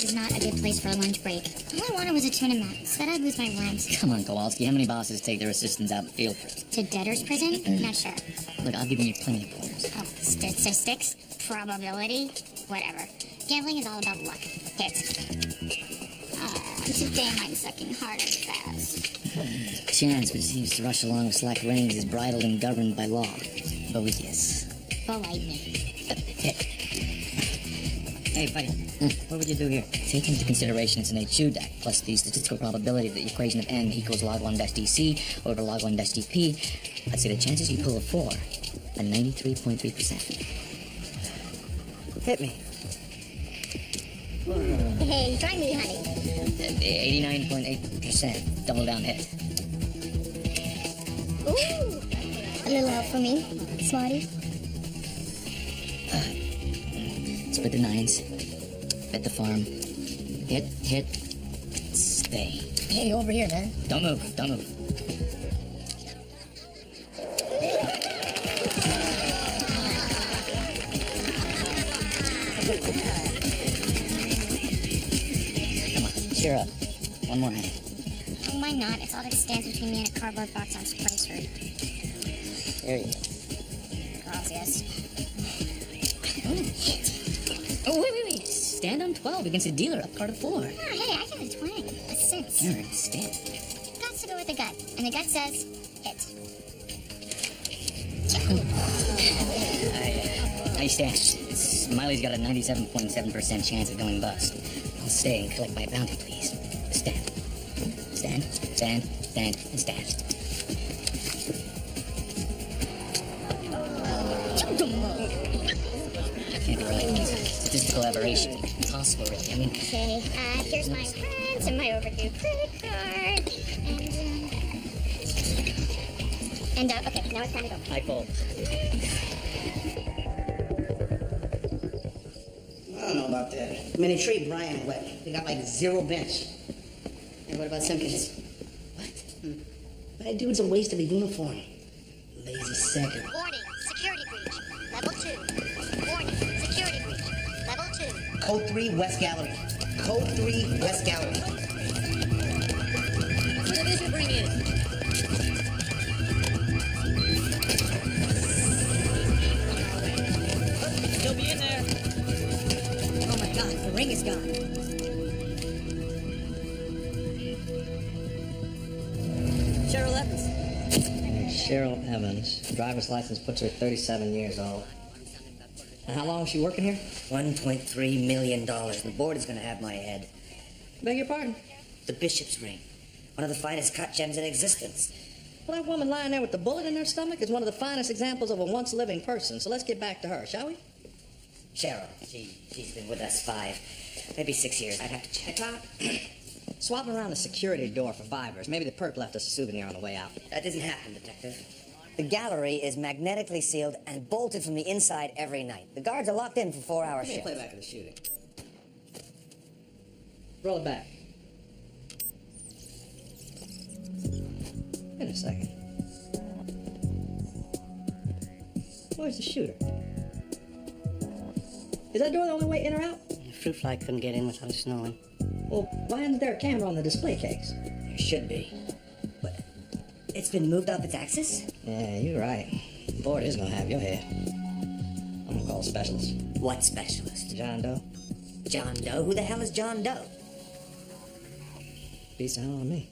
is not a good place for a lunch break. All I wanted was a tuna melt. Said I'd lose my rent. Come on, Kowalski. How many bosses take their assistants out in the field? To debtor's prison? Not sure. Look, I've given you plenty of pointers. Oh, statistics? Probability? Whatever. Gambling is all about luck. Hits. Today mine's sucking hard and fast. Chance, which seems to rush along with slack reins, is bridled and governed by law. Boethius. Politely. Hey, buddy, what would you do here? Take into consideration it's an H-2 plus the statistical probability that the equation of n equals log 1 dash dc over log 1 dash dp. I'd say the chances you pull a 4 are 93.3%. Hit me. Hey, try me, honey. 89.8%. Double down hit. Ooh. A little help for me, smarty. Split the nines. Bet the farm. Hit. Stay. Hey, over here, man. Don't move. Come on, cheer up. One more hand. Oh, why not? It's all that stands between me and a cardboard box on Spice Road. There you go. Gracias. Oh, wait. Stand on 12 against a dealer up card of 4. Oh, hey, I got a twang. A sense. All right, stand. Gots to go with the gut. And the gut says, hit. I stand. Smiley's got a 97.7% chance of going bust. I'll stay and collect my bounty, please. Stand, and stand. Can't be right. Statistical aberration. Impossible, really. I mean... Okay, here's my rent and my overdue credit card. And, okay, now it's time to go. I fold. I don't know about that. I mean, they trade Brian wet. They got like 0 bench. And what about Simpkins? What? That dude's a waste of a uniform. Lazy second. Warning, security breach. Level 2. Warning, security breach. Level 2. Code 3, West Gallery. Code 3, West Gallery. What is it bring in? Still be in there. Oh my God, the ring is gone. Cheryl Evans. Cheryl Evans. Driver's license puts her at 37 years old. And how long is she working here? $1.3 million. The board is going to have my head. Beg your pardon? The bishop's ring. One of the finest cut gems in existence. Well, that woman lying there with the bullet in her stomach is one of the finest examples of a once-living person. So let's get back to her, shall we? Cheryl. She's been with us 5, maybe 6 years. I'd have to check out. Swapping around the security door for fivers. Maybe the perp left us a souvenir on the way out. That doesn't happen, Detective. The gallery is magnetically sealed and bolted from the inside every night. The guards are locked in for 4-hour shifts. Play back of the shooting. Roll it back. Wait a second. Where's the shooter? Is that door the only way in or out? The fruit fly couldn't get in without snowing. Well, why isn't there a camera on the display case? There should be. But it's been moved off its axis? Yeah, you're right. The board is gonna have your head. I'm gonna call a specialist. What specialist? John Doe. John Doe? Who the hell is John Doe? Beats the hell out of me.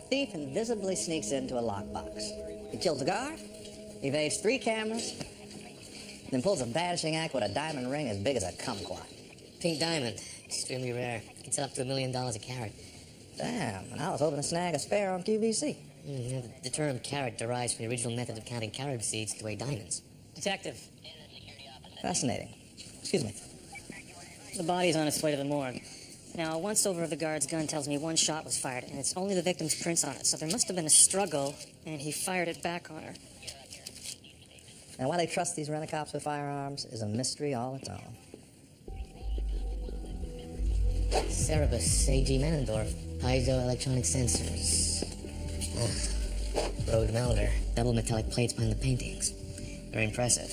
Thief invisibly sneaks into a lockbox. He kills the guard, evades 3 cameras, then pulls a vanishing act with a diamond ring as big as a kumquat. Pink diamond, extremely rare. Can sell up to $1 million a carat. Damn, and I was hoping to snag a spare on QVC. The term carat derives from the original method of counting carob seeds to weigh diamonds. Detective, Fascinating. Excuse me. the body's on its way to the morgue. Now, a once-over of the guard's gun tells me one shot was fired, and it's only the victim's prints on it, so there must have been a struggle, and he fired it back on her. And why they trust these rent-a-cops with firearms is a mystery all its own. Cerebus, A.G. Menendorf, piezoelectronic sensors. Road melder, double metallic plates behind the paintings. Very impressive.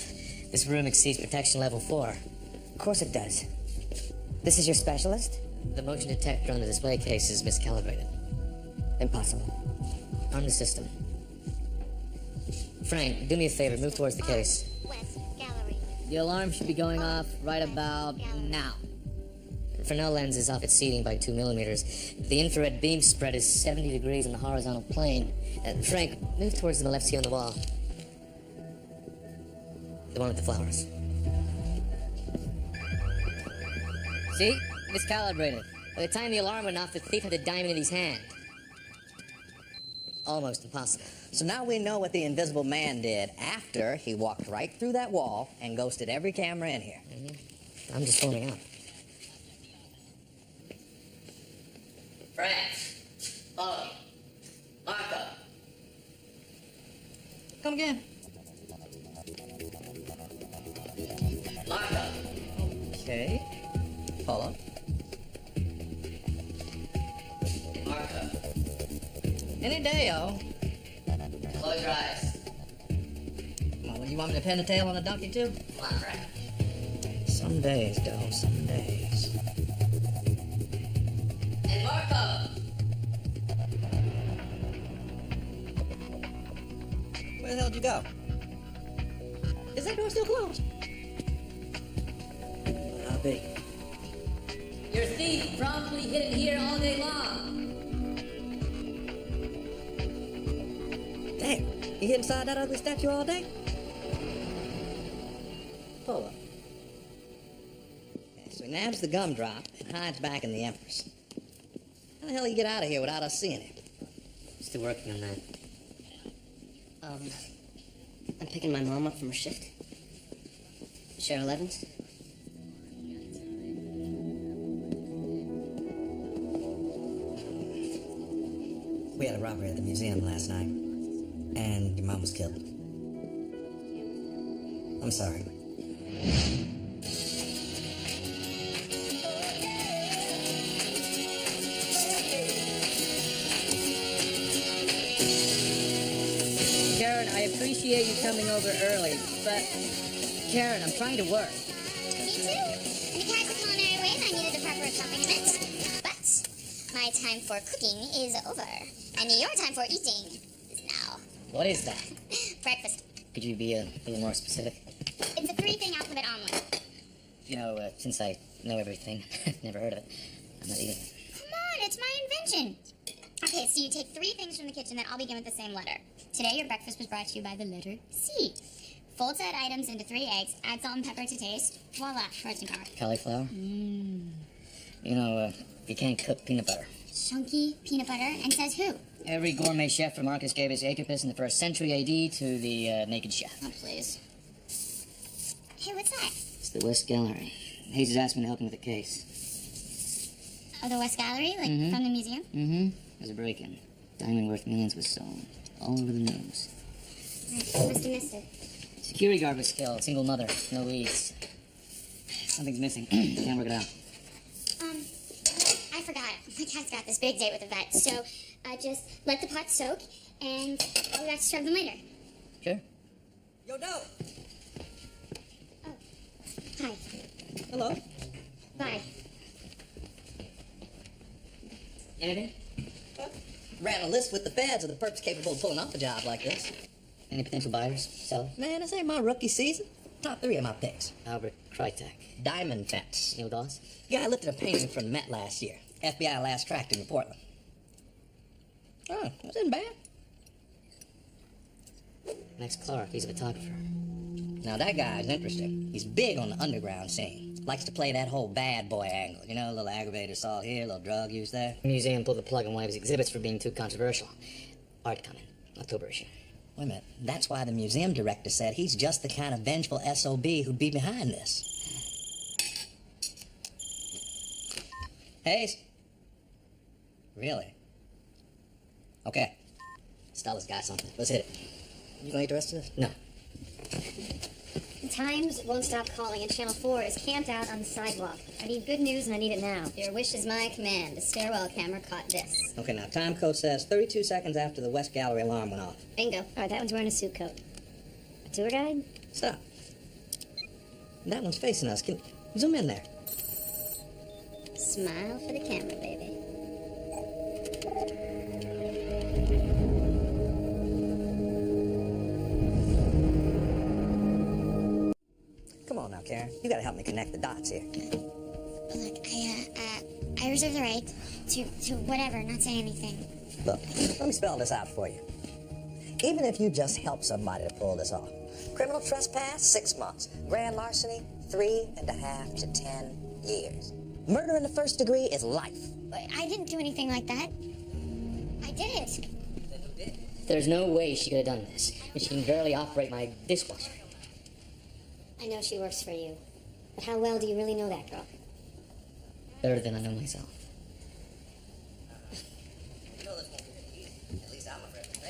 This room exceeds protection level 4. Of course it does. This is your specialist? The motion detector on the display case is miscalibrated. Impossible. Arm the system. Frank, do me a favor, move towards the case. West Gallery. The alarm should be going off right about now. Fresnel lens is off its seating by 2 millimeters. The infrared beam spread is 70 degrees on the horizontal plane. Frank, move towards the left skew on the wall. The one with the flowers. See? Miscalibrated. By the time the alarm went off, the thief had the diamond in his hand. Almost impossible. So now we know what the invisible man did after he walked right through that wall and ghosted every camera in here. I'm just forming up. Frank, follow me. Marco. Come again. Marco. Okay. Follow. Marco. Any day-o. Close your eyes. Come on, you want me to pin the tail on the donkey, too? Come on, Frank. Some days, Doe, some days. And Marco. Where the hell did you go? Is that door still closed? I'll be. Your thief promptly hidden here all day long. Damn, you hid inside that ugly statue all day? Pull up. So he nabs the gumdrop and hides back in the Empress. How the hell did he get out of here without us seeing him? Still working on that. I'm picking my mom up from her shift. Cheryl Evans? We had a robbery at the museum last night, and your mom was killed. I'm sorry. Karen, I appreciate you coming over early, but Karen, I'm trying to work. Me too. In the casual culinary way, I needed to prep for a shopping event. But my time for cooking is over. And your time for eating is now. What is that? Breakfast. Could you be a little more specific? It's a 3-thing alphabet omelet. You know, since I know everything, never heard of it, I'm not eating it. Come on, it's my invention. Okay, so you take 3 things from the kitchen that all begin with the same letter. Today, your breakfast was brought to you by the letter C. Fold said items into 3 eggs, add salt and pepper to taste. Voila, protein power. Cauliflower? You know, you can't cook peanut butter. Chunky peanut butter, and says who? Every gourmet chef from Marcus gave his Epis in the 1st century AD to the naked chef. Oh, please. Hey, what's that? It's the West Gallery. Hayes has asked me to help him with the case. Oh, the West Gallery? Like, from the museum? Mm-hmm. There's a break-in. Diamond worth millions was stolen. All over the news. I must have missed it. Security guard was killed. Single mother. No leads. Something's missing. Can't work it out. I forgot. My cat's got this big date with the vet, so just let the pot soak, and I'll be back to serve them later. Sure. Yo, Doe! Oh, hi. Hello. Bye. Anything? Ran a list with the feds of the perps capable of pulling off a job like this. Any potential buyers? Sellers? Man, this ain't my rookie season. Top 3 of my picks. Albert Krytek. Diamond Fence. Neil Dawes? Guy lifted a painting from the Met last year. FBI last tracked him in Portland. Oh, that wasn't bad. Max Clark. He's a photographer. Now that guy's interesting. He's big on the underground scene. Likes to play that whole bad boy angle. You know, a little aggravated assault here, a little drug use there. The museum pulled the plug on one of his exhibits for being too controversial. Art coming, October issue. Wait a minute. That's why the museum director said he's just the kind of vengeful SOB who'd be behind this. Hayes? Really? Okay. Stella's got something. Let's hit it. You gonna eat the rest of this? No. The Times won't stop calling, and Channel 4 is camped out on the sidewalk. I need good news, and I need it now. Your wish is my command. The stairwell camera caught this. Okay, now time code says 32 seconds after the West Gallery alarm went off. Bingo. All right, that one's wearing a suit coat. A tour guide? Stop. That one's facing us. Can zoom in there. Smile for the camera, baby. Come on now, Karen. You gotta help me connect the dots here. Look, I reserve the right to whatever, not say anything. Look, let me spell this out for you. Even if you just help somebody to pull this off. Criminal trespass, 6 months. Grand larceny, 3.5 to 10 years. Murder in the first degree is life. I didn't do anything like that. I did it. There's no way she could have done this. And she can barely operate my dishwasher. I know she works for you. But how well do you really know that girl? Better than I know myself.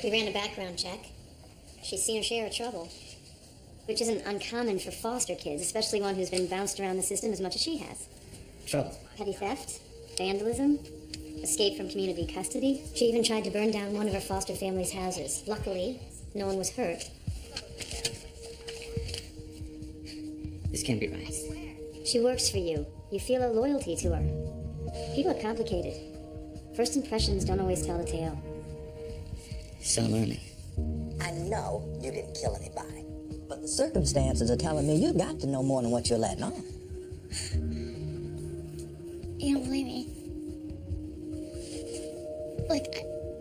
We ran a background check. She's seen her share of trouble. Which isn't uncommon for foster kids, especially one who's been bounced around the system as much as she has. Trouble. Petty theft, vandalism, escape from community custody. She even tried to burn down one of her foster family's houses. Luckily, no one was hurt. This can't be right. She works for you. You feel a loyalty to her. People are complicated. First impressions don't always tell the tale. Still learning. I know you didn't kill anybody. But the circumstances are telling me you got to know more than what you're letting on. You don't believe me? Look,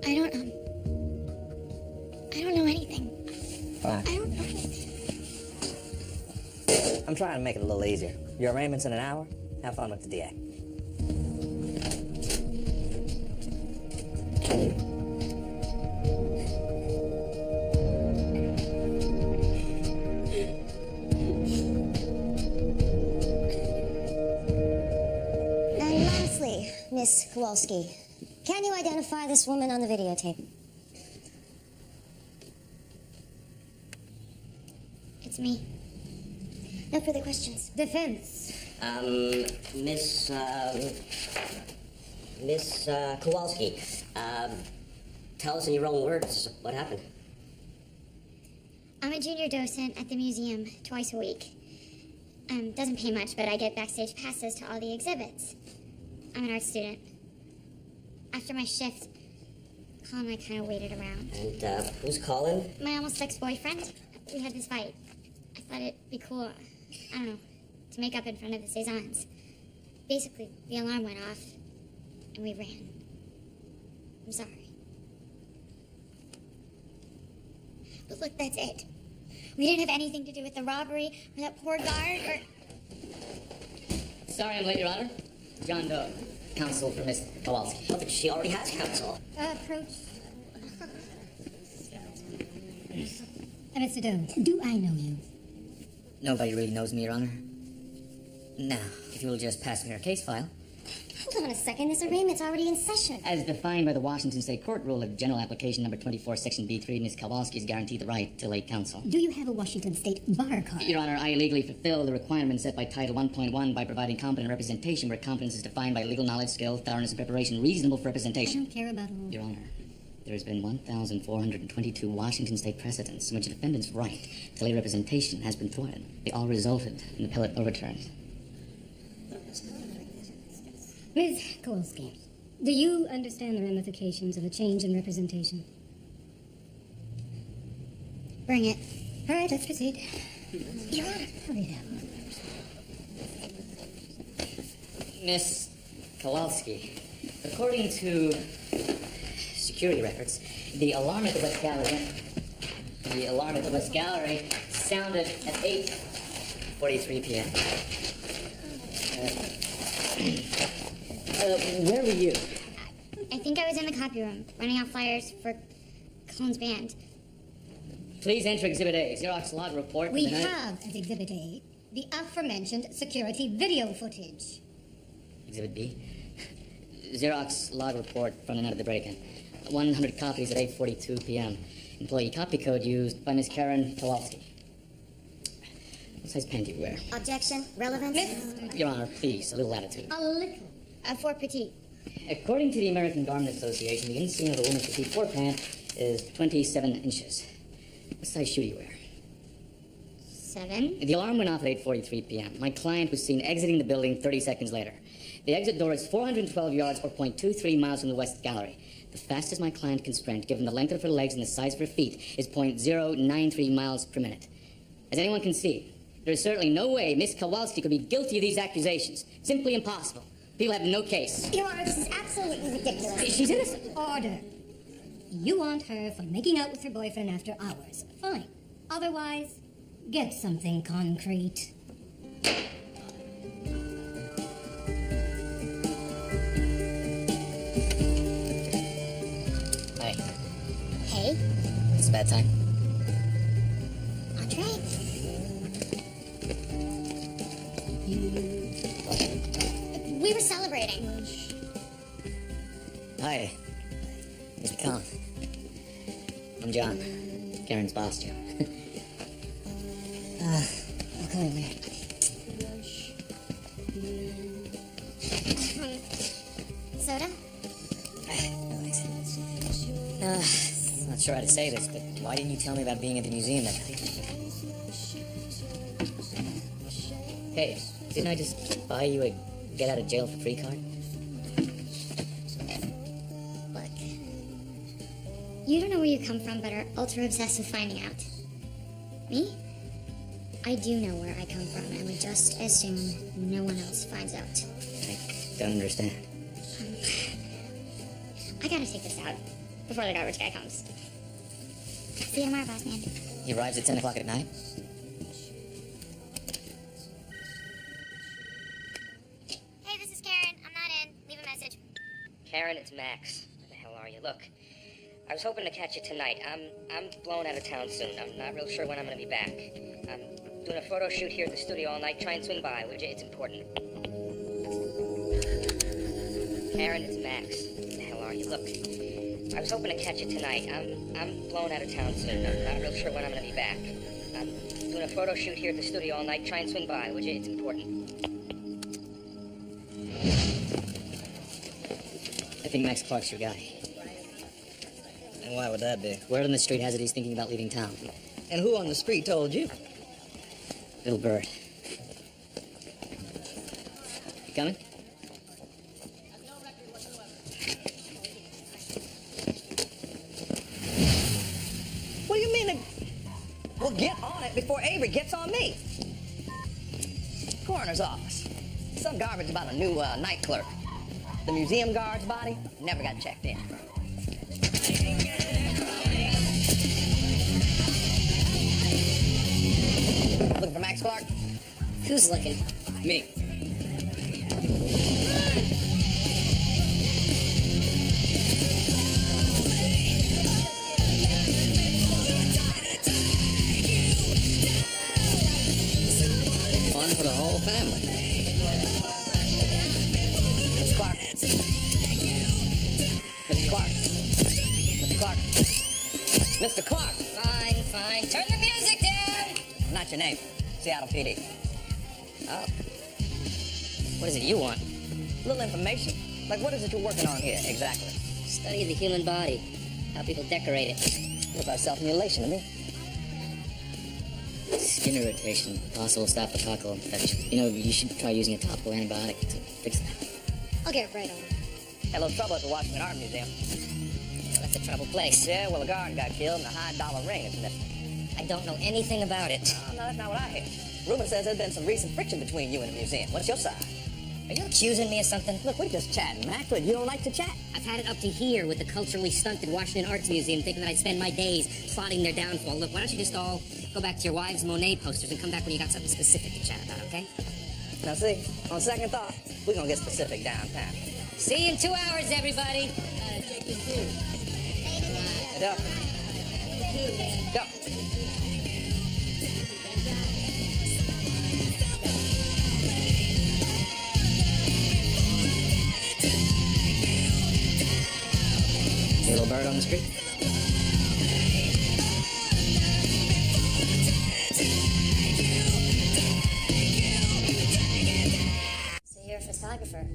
I don't know anything. Fine. I don't know anything. I'm trying to make it a little easier. Your arraignment's in an hour. Have fun with the DA. And lastly, Miss Kowalski, can you identify this woman on the videotape? It's me. No further questions. Defense. Miss Kowalski, tell us in your own words what happened. I'm a junior docent at the museum twice a week. Doesn't pay much, but I get backstage passes to all the exhibits. I'm an art student. After my shift, Colin and I kind of waited around. And, who's calling? My almost ex-boyfriend. We had this fight. I thought it'd be cool, I don't know, to make up in front of the Cezannes. Basically, the alarm went off, and we ran. I'm sorry. But look, that's it. We didn't have anything to do with the robbery, or that poor guard, or... Sorry I'm late, Your Honor. John Doe, counsel for Miss Kowalski. Oh, but she already has counsel. Approach. Mr. Doe, do I know you? Nobody really knows me, Your Honor. Now, if you will just pass me your case file. Hold on a second, this arraignment's already in session. As defined by the Washington State Court Rule of General Application Number 24, Section B3, Ms. Kowalski is guaranteed the right to late counsel. Do you have a Washington State bar card? Your Honor, I illegally fulfill the requirements set by Title 1.1 by providing competent representation where competence is defined by legal knowledge, skill, thoroughness, and preparation reasonable for I representation. don't care about all. Your Honor, there has been 1,422 Washington State precedents in which a defendant's right to lay representation has been thwarted. They all resulted in appellate overturns. Ms. Kowalski, do you understand the ramifications of a change in representation? Bring it. All right, let's proceed. Your Honor, hurry up. Miss Kowalski, according to security records, the alarm at the West Gallery sounded at 8:43 p.m. Where were you? I think I was in the copy room, running out flyers for Colin's band. Please enter Exhibit A. Xerox log report. We have at Exhibit A the aforementioned security video footage. Exhibit B. Xerox log report from the night of the break-in. 100 copies at 8:42 p.m. Employee copy code used by Miss Karen Kowalski. What size pen do you wear? Objection. Relevance. Your Honor, please, a little attitude. A little. For petite. According to the American Garment Association, the inseam of a woman's petite forepant is 27 inches. What size shoe do you wear? 7. The alarm went off at 8:43 p.m. My client was seen exiting the building 30 seconds later. The exit door is 412 yards or 0.23 miles from the West Gallery. The fastest my client can sprint, given the length of her legs and the size of her feet, is 0.093 miles per minute. As anyone can see, there is certainly no way Miss Kowalski could be guilty of these accusations. Simply impossible. People have no case. Your Honor, this is absolutely ridiculous. She's innocent. Order. You want her for making out with her boyfriend after hours. Fine. Otherwise, get something concrete. Hey, Hey, it's bedtime. entree. We were celebrating. Hi. Mr. Collin. I'm John. Karen's boss, Joe. I'll call you later. Soda? Not sure how to say this, but why didn't you tell me about being at the museum that night? Hey, didn't I just buy you a get-out-of-jail-for-free card? Look. You don't know where you come from, but are ultra obsessed with finding out. Me? I do know where I come from, and would just as soon no one else finds out. I don't understand. I gotta take this out before the garbage guy comes. See you tomorrow, boss man. He arrives at 10 o'clock at night? Hey, this is Karen. I'm not in. Leave a message. Karen, it's Max. Where the hell are you? Look, I was hoping to catch you tonight. I'm blown out of town soon. I'm not real sure when I'm gonna be back. I'm doing a photo shoot here at the studio all night. Try and swing by, would you? It's important. Karen, it's Max. Where the hell are you? Look, I was hoping to catch you tonight. I'm blown out of town soon. I'm not real sure when I'm gonna be back. I'm doing a photo shoot here at the studio all night. Try and swing by, would you? It's important. I think Max Clark's your guy. And why would that be? Word on the street has it he's thinking about leaving town. And who on the street told you? Little bird. You coming? What do you mean? Well, get on it before Avery gets on me. Coroner's office. Some garbage about a new night clerk. The museum guard's body never got checked in. Looking for Max Clark? Who's looking? Me. Fun for the whole family. Mr. Clark. Mr. Clark. Mr. Clark. Mr. Clark. Fine, fine. Turn the music down! Not your name. Seattle PD. Oh. What is it you want? Little information. Like, what is it you're working on here, exactly? Study of the human body. How people decorate it. Looks like self-mutilation to me. Skin irritation, possible staphylococcal infection. You know, you should try using a topical antibiotic to fix that. I'll get right on it. Had a little trouble at the Washington Art Museum. Well, that's a trouble place. Yeah, well, a guard got killed and a high-dollar ring is missing. I don't know anything about it. Oh, no, that's not what I hear. Rumor says there's been some recent friction between you and the museum. What's your side? Are you accusing me of something? Look, we're just chatting, Mac, but you don't like to chat. I've had it up to here with the culturally stunted Washington Arts Museum, thinking that I'd spend my days plotting their downfall. Look, why don't you just all go back to your wives' Monet posters and come back when you got something specific to chat about, okay? Now see, on second thought, we're gonna get specific downtown. See you in 2 hours, everybody. Get up. Go. See a little bird on the street? So you're a photographer.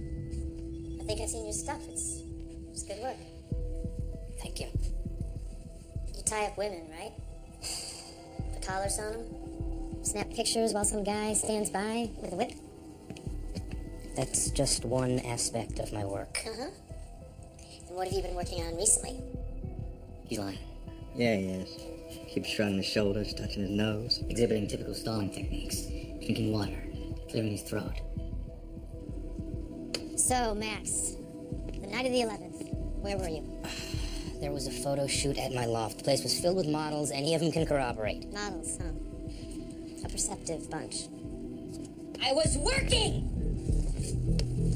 I think I've seen your stuff. It's good work. Thank you. You tie up women, right? The collars on them? Snap pictures while some guy stands by with a whip? That's just one aspect of my work. Uh-huh. And what have you been working on recently? He's lying. Yeah, he is. Keeps shrugging his shoulders, touching his nose. Exhibiting typical stalling techniques. Drinking water. Clearing his throat. So, Max, the night of the 11th, where were you? There was a photo shoot at my loft. The place was filled with models. Any of them can corroborate. Models, huh? A perceptive bunch. I was working!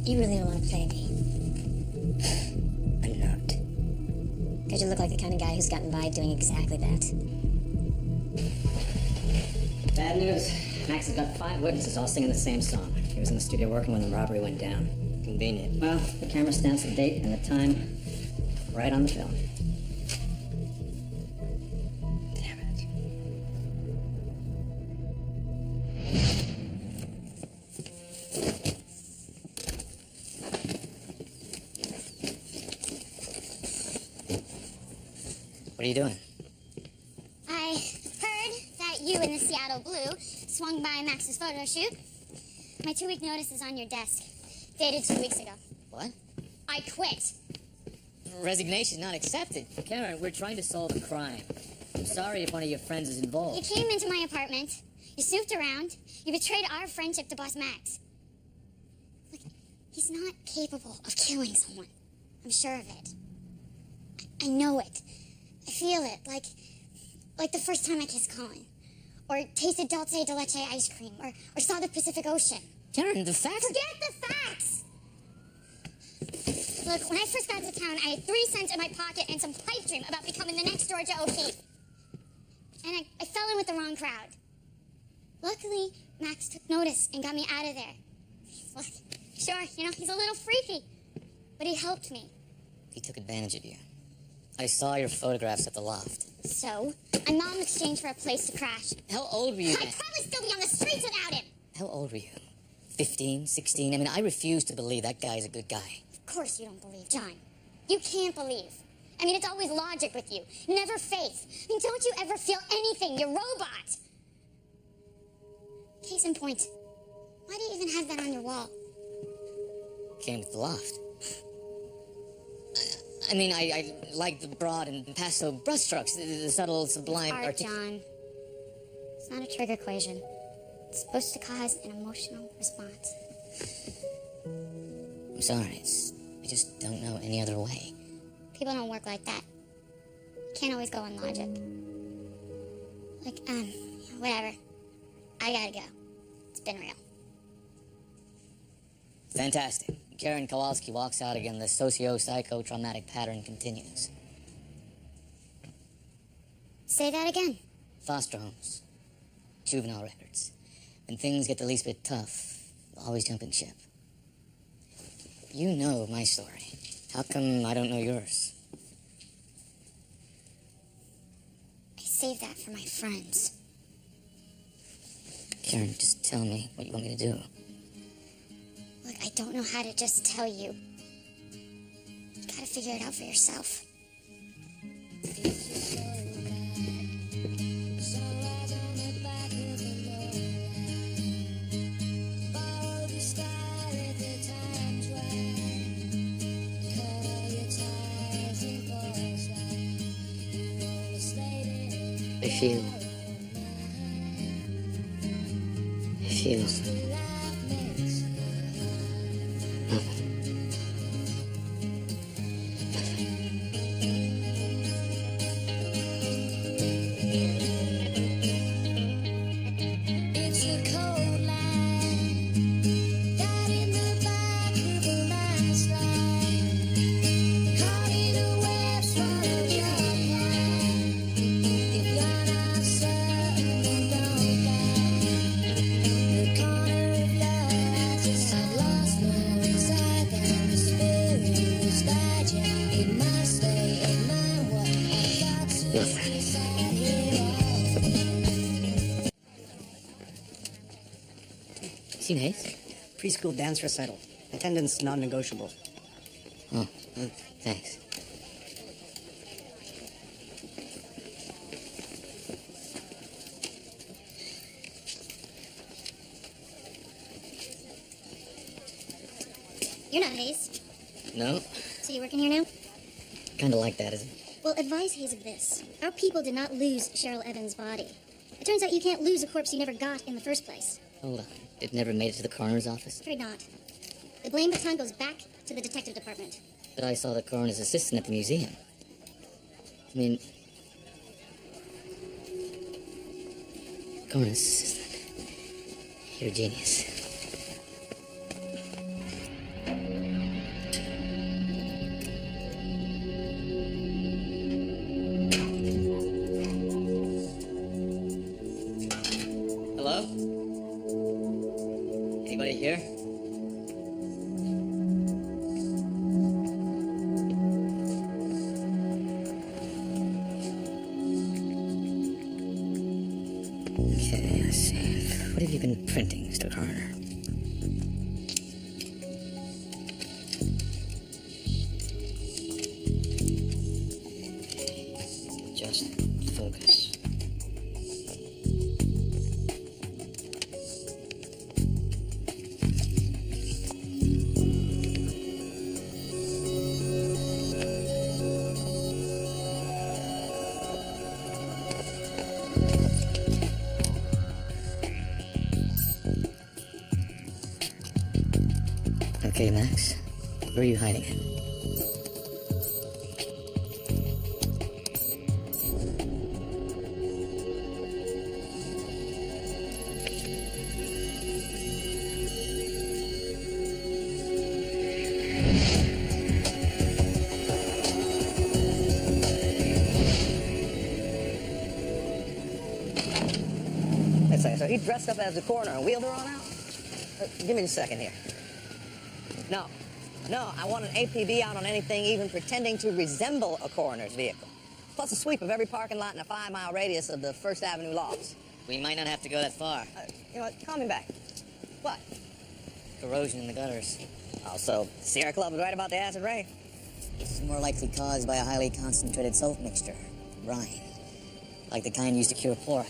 You really don't want to play me. I'm not. Because you look like the kind of guy who's gotten by doing exactly that. Bad news. Max has got 5 witnesses all singing the same song. He was in the studio working when the robbery went down. Convenient. Well, the camera stamps the date and the time right on the film. Damn it. What are you doing? I heard that you and the Seattle Blue swung by Max's photo shoot. My 2-week notice is on your desk, dated 2 weeks ago. What? I quit. Resignation not accepted. Karen, we're trying to solve a crime. I'm sorry if one of your friends is involved. You came into my apartment, you snooped around, you betrayed our friendship to Boss Max. Look, he's not capable of killing someone. I'm sure of it. I know it. I feel it, like the first time I kissed Colin. Or tasted dulce de leche ice cream, or saw the Pacific Ocean. Karen, the facts... Forget the facts! Look, when I first got to town, I had 3 cents in my pocket and some pipe dream about becoming the next Georgia O'Keeffe. And I fell in with the wrong crowd. Luckily, Max took notice and got me out of there. Look, sure, he's a little freaky, but he helped me. He took advantage of you. I saw your photographs at the loft. So, I'm not in exchange for a place to crash. How old were you I'd then? probably still be on the streets without him. How old were you? 15, 16? I mean, I refuse to believe that guy's a good guy. Of course you don't believe, John. You can't believe. I mean, it's always logic with you, never faith. I mean, don't you ever feel anything? You're robot. Case in point, why do you even have that on your wall? Came with the loft. I mean, I like the broad and pastel brushstrokes, the subtle, sublime... Art, John. It's not a trig equation. It's supposed to cause an emotional response. I'm sorry, I just don't know any other way. People don't work like that. Can't always go on logic. Like, whatever. I gotta go. It's been real. Fantastic. Karen Kowalski walks out again. The socio-psycho-traumatic pattern continues. Say that again. Foster homes. Juvenile records. When things get the least bit tough, always jumping ship. You know my story. How come I don't know yours? I saved that for my friends. Karen, just tell me what you want me to do. Look, I don't know how to just tell you. You gotta figure it out for yourself. I feel It's a cold line. Machine Hayes? Preschool dance recital. Attendance non-negotiable. Oh, thanks. You're not Hayes. No, So you working here now? kind of like that, isn't it? Well, advise Hayes of this. Our people did not lose Cheryl Evans' body. It turns out you can't lose a corpse you never got in the first place. Hold on. It never made it to the coroner's office? Afraid not. The blame baton goes back to the detective department. But I saw the coroner's assistant at the museum. I mean... Coroner's assistant. You're a genius. Hello? Anybody here? Okay, I see. What have you been printing, Mr. Coroner? Just focus. Okay, Max. Where are you hiding it? So he dressed up as the coroner and wheeled her on out? Give me a second here. No, I want an APB out on anything even pretending to resemble a coroner's vehicle. Plus a sweep of every parking lot in a 5-mile radius of the First Avenue lofts. We might not have to go that far. You know what, call me back. What? Corrosion in the gutters. Oh, so Sierra Club was right about the acid rain? This is more likely caused by a highly concentrated salt mixture, brine, like the kind used to cure pork.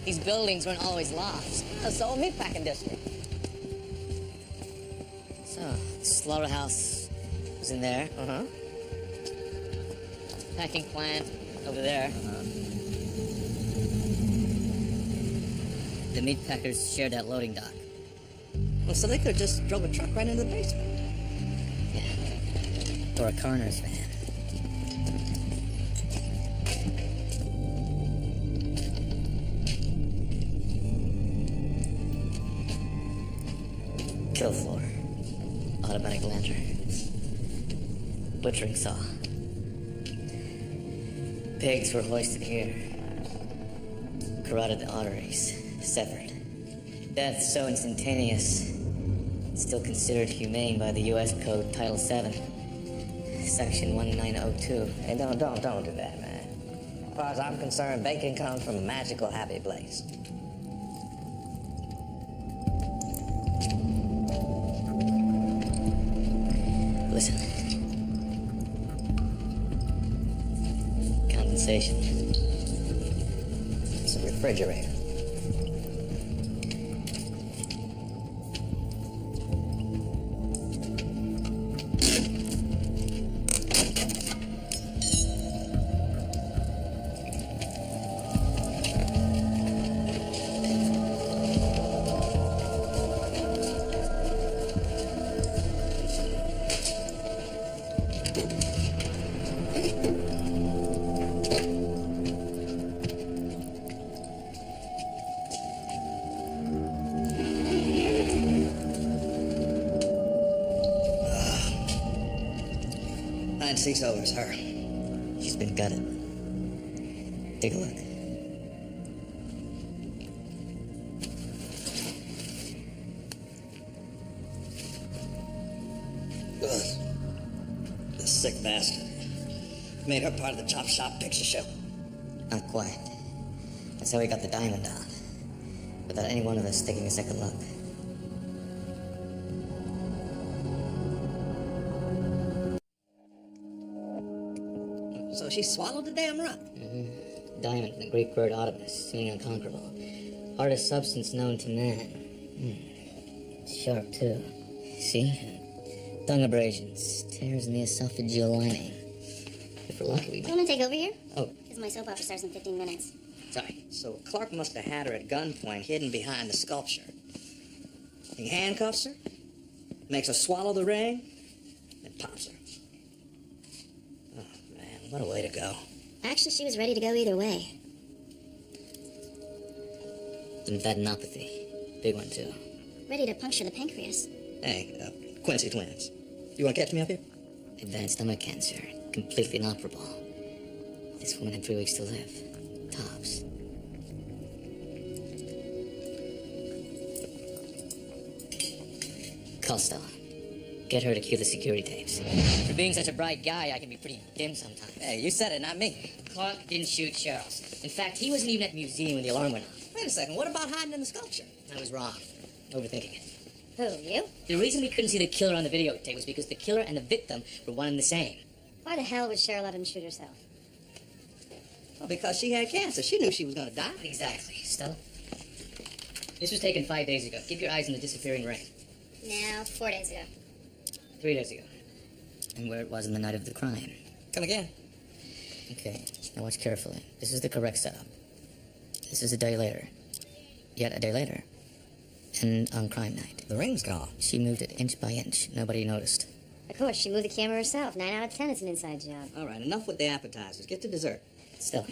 These buildings weren't always lofts. That's the old meatpacking district. So, the slaughterhouse was in there. Uh-huh. Packing plant over there. The meat packers shared that loading dock. Well, so they could have just drove a truck right into the basement. Yeah. Or a coroner's van. Kill floor. Automatic lantern. Butchering saw. Pigs were hoisted here. Carotid arteries severed. Death so instantaneous. Still considered humane by the U.S. Code Title 7, Section 1902. Hey, don't do that, man. As far as I'm concerned, bacon comes from a magical happy place. Listen. Condensation. It's a refrigerator. Six over is her. She's been gutted. Take a look. Ugh. This sick bastard. Made her part of the Chop Shop picture show. Not quite. That's how we got the diamond out. Without any one of us taking a second look. So she swallowed the damn rock. Diamond, the Greek word autonomous, meaning unconquerable. Hardest substance known to man. Sharp, too. See? Tongue abrasions, tears in the esophageal lining. If we're lucky, You want to take over here? Oh, Because my soap opera starts in 15 minutes. sorry. So Clark must have had her at gunpoint, hidden behind the sculpture. He handcuffs her, makes her swallow the ring, then pops her. Oh, man, what a way to go. Actually, she was ready to go either way. Lymphadenopathy. Big one, too. Ready to puncture the pancreas. Hey, Quincy twins. You want to catch me up here? Advanced stomach cancer. Completely inoperable. This woman had 3 weeks to live. Tops. Costello. Get her to cue the security tapes. For being such a bright guy, I can be pretty dim sometimes. Hey, you said it, not me. Clark didn't shoot Charles. In fact, he wasn't even at the museum when the alarm went off. Wait a second, what about hiding in the sculpture? I was wrong. Overthinking it. Who, you? The reason we couldn't see the killer on the videotape was because the killer and the victim were one and the same. Why the hell would Cheryl let him shoot herself? Well, because she had cancer. She knew she was going to die. Exactly. Stella? This was taken 5 days ago. Keep your eyes on the disappearing ring. Now, 4 days ago. 3 days ago. And where it was on the night of the crime. Come again. Okay, now watch carefully. This is the correct setup. This is a day later. Yet a day later. And on crime night. The ring's gone. She moved it inch by inch. Nobody noticed. Of course, she moved the camera herself. 9 out of 10 is an inside job. All right, enough with the appetizers. Get to dessert. Still.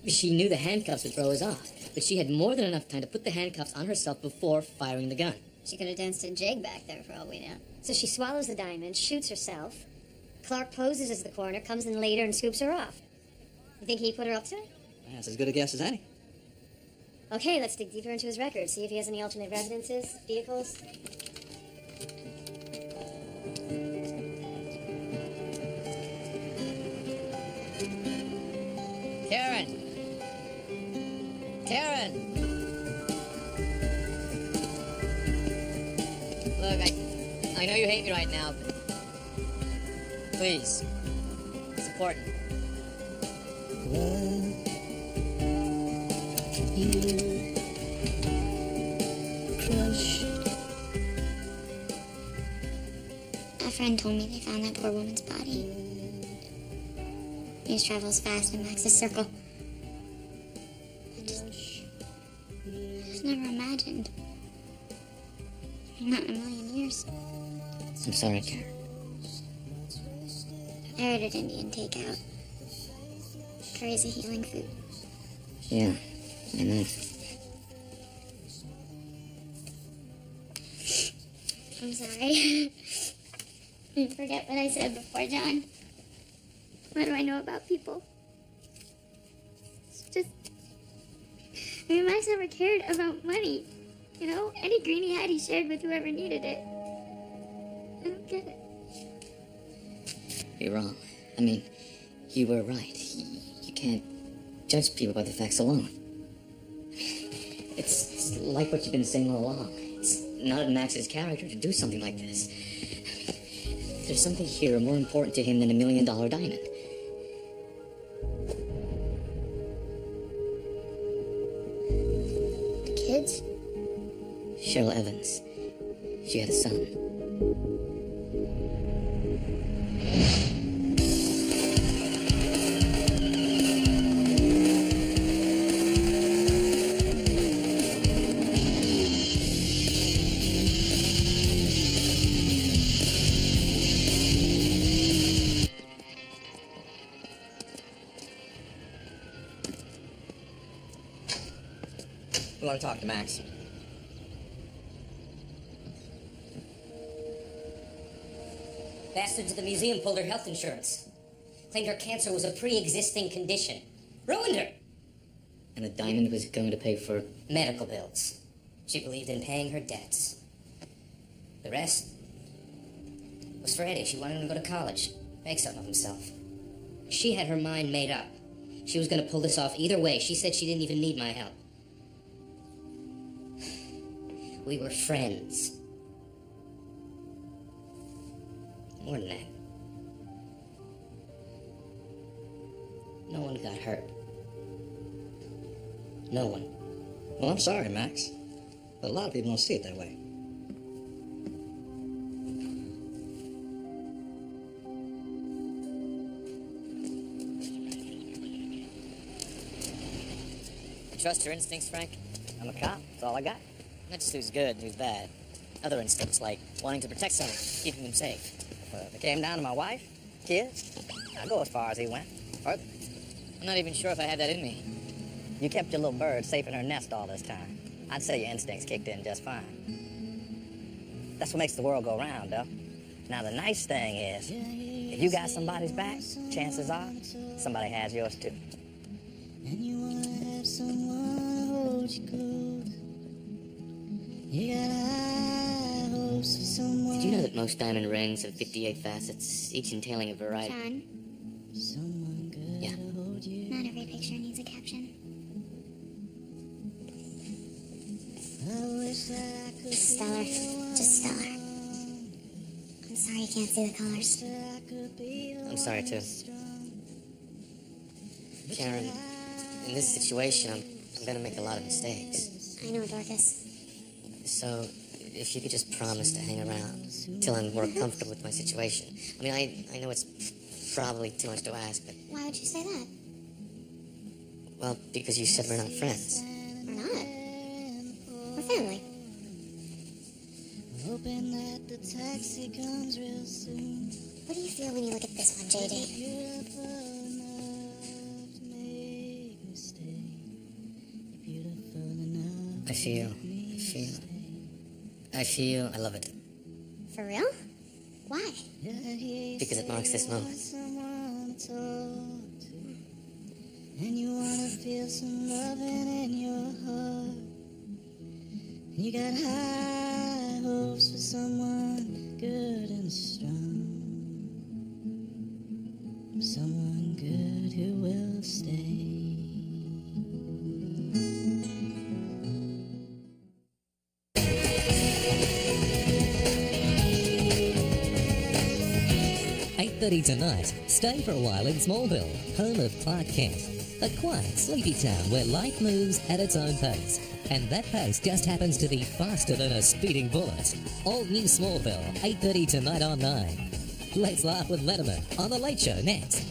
She knew the handcuffs would throw us off, but she had more than enough time to put the handcuffs on herself before firing the gun. She could have danced a jig back there for all we know. So she swallows the diamond, shoots herself. Clark poses as the coroner, comes in later and scoops her off. You think he put her up to it? That's as good a guess as any. Okay, let's dig deeper into his record. See if he has any alternate residences, vehicles. Karen! Karen! Look, I know you hate me right now, but please, it's important. A friend told me they found that poor woman's body. News travels fast in Max's circle. I just never imagined. Not in a million years. I'm sorry, Karen. I ordered Indian takeout. Curry's a healing food. Yeah, I know. I'm sorry. Forget what I said before, John. What do I know about people? It's just... I mean, Max never cared about money. You know, any green he had, he shared with whoever needed it. I don't get it. You're wrong. I mean, you were right. You can't judge people by the facts alone. It's like what you've been saying all along. It's not in Max's character to do something like this. There's something here more important to him than $1 million diamond. The kids? Cheryl Evans. She had a son. We want to talk to Max. Bastards at the museum pulled her health insurance. Claimed her cancer was a pre-existing condition. Ruined her! And the diamond was going to pay for medical bills. She believed in paying her debts. The rest was for Eddie. She wanted him to go to college, make something of himself. She had her mind made up. She was going to pull this off either way. She said she didn't even need my help. We were friends. More than that, got hurt. No one. Well, I'm sorry, Max, but a lot of people don't see it that way. You trust your instincts, Frank? I'm a cop. That's all I got. Not just who's good and who's bad. Other instincts, like wanting to protect someone, keeping them safe. If it came down to my wife, kids, I'd go as far as he went. Further. I'm not even sure if I had that in me. You kept your little bird safe in her nest all this time. I'd say your instincts kicked in just fine. That's what makes the world go round, though. Now, the nice thing is, if you got somebody's back, chances are somebody has yours, too. And you wanna have someone hold you close. You got high hopes for someone. Did you know that most diamond rings have 58 facets, each entailing a variety? John, Someone good Yeah. to hold you. not every picture needs a caption. I wish that I could Stellar. be the Just one stellar. I'm sorry you can't see the colors. that I could be the I'm sorry, one too. strong. Karen, in this situation, I'm gonna make a lot of mistakes. I know, Dorcas. So, if you could just promise to hang around till I'm more comfortable with my situation. I mean, I know it's probably too much to ask, but, Why would you say that? well, because you said we're not friends. We're not. We're family. Hoping that the taxi comes real soon. What do you feel when you look at this one, JD? Beautiful enough to make me stay. Beautiful enough. I feel I love it. For real? Why? Because it marks this moment. Someone to talk to. And you wanna feel some loving in your heart. And you got high hopes for someone good and strong. Someone good who will stay. Tonight, stay for a while in Smallville, home of Clark Kent, a quiet, sleepy town where life moves at its own pace, and that pace just happens to be faster than a speeding bullet. All new Smallville, 8:30 tonight on 9. Let's laugh with Letterman on The Late Show next.